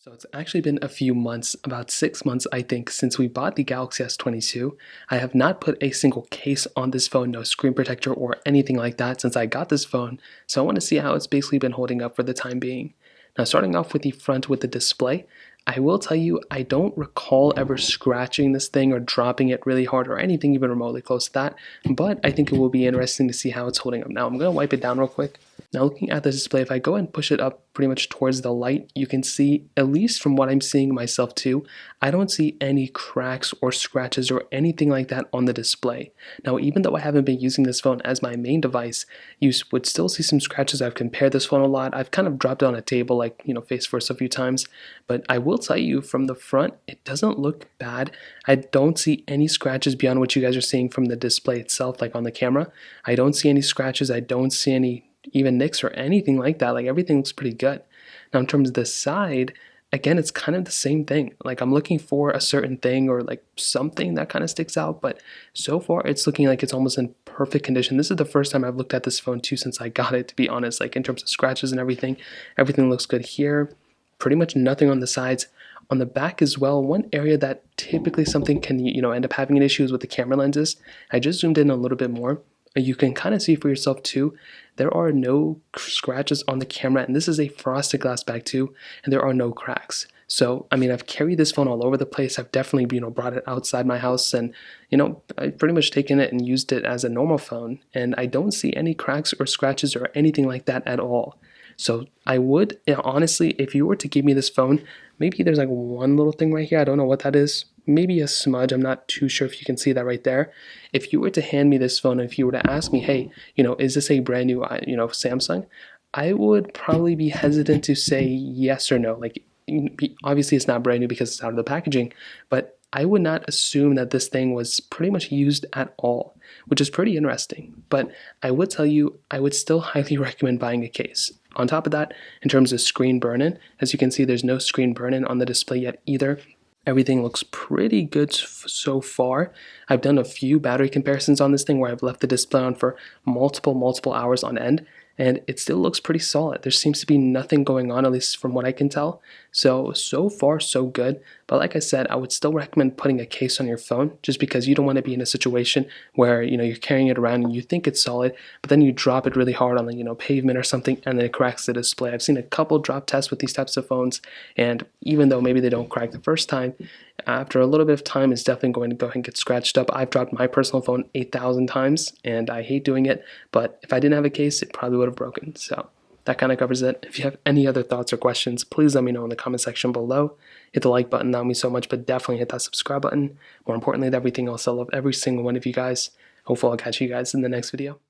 So it's actually been a few months, about 6 months, I think, since we bought the Galaxy S22. I have not put a single case on this phone, no screen protector or anything like that since I got this phone. So I want to see how it's basically been holding up for the time being. Now, starting off with the front with the display, I will tell you, I don't recall ever scratching this thing or dropping it really hard or anything even remotely close to that, but I think it will be interesting to see how it's holding up. Now, I'm going to wipe it down real quick. Now, looking at the display, if I go and push it up pretty much towards the light, you can see, at least from what I'm seeing myself too, I don't see any cracks or scratches or anything like that on the display. Now, even though I haven't been using this phone as my main device, you would still see some scratches. I've compared this phone a lot. I've kind of dropped it on a table, like, face first a few times, but I will tell you from the front, it doesn't look bad. I don't see any scratches beyond what you guys are seeing from the display itself, like on the camera. I don't see any scratches. I don't see any even nicks or anything like that. Like, everything looks pretty good. Now, in terms of the side, again, it's kind of the same thing. Like, I'm looking for a certain thing or like something that kind of sticks out, but so far it's looking like it's almost in perfect condition. This is the first time I've looked at this phone too since I got it, to be honest. Like, in terms of scratches and everything looks good here. Pretty much nothing on the sides. On the back as well, one area that typically something can end up having an issue is with the camera lenses. I just zoomed in a little bit more. You can kind of see for yourself too, there are no scratches on the camera, and this is a frosted glass back too, and there are no cracks. So, I mean, I've carried this phone all over the place. I've definitely, brought it outside my house, and, I've pretty much taken it and used it as a normal phone, and I don't see any cracks or scratches or anything like that at all. So I would, honestly, if you were to give me this phone, maybe there's like one little thing right here. I don't know what that is. Maybe a smudge. I'm not too sure if you can see that right there. If you were to hand me this phone, if you were to ask me, hey, is this a brand new, Samsung? I would probably be hesitant to say yes or no. Like, obviously it's not brand new because it's out of the packaging, but I would not assume that this thing was pretty much used at all, which is pretty interesting. But I would tell you, I would still highly recommend buying a case. On top of that, in terms of screen burn-in, as you can see, there's no screen burn-in on the display yet either. Everything looks pretty good so far. I've done a few battery comparisons on this thing where I've left the display on for multiple hours on end, and it still looks pretty solid. There seems to be nothing going on, at least from what I can tell. So far, so good. But like I said, I would still recommend putting a case on your phone, just because you don't want to be in a situation where, you're carrying it around and you think it's solid, but then you drop it really hard on the, pavement or something, and then it cracks the display. I've seen a couple drop tests with these types of phones, and even though maybe they don't crack the first time, after a little bit of time, it's definitely going to go ahead and get scratched up. I've dropped my personal phone 8,000 times, and I hate doing it, but if I didn't have a case, it probably would have broken. So that kind of covers it. If you have any other thoughts or questions, please let me know in the comment section below. Hit the like button, that would mean so much, but definitely hit that subscribe button. More importantly than everything else, I love every single one of you guys. Hopefully I'll catch you guys in the next video.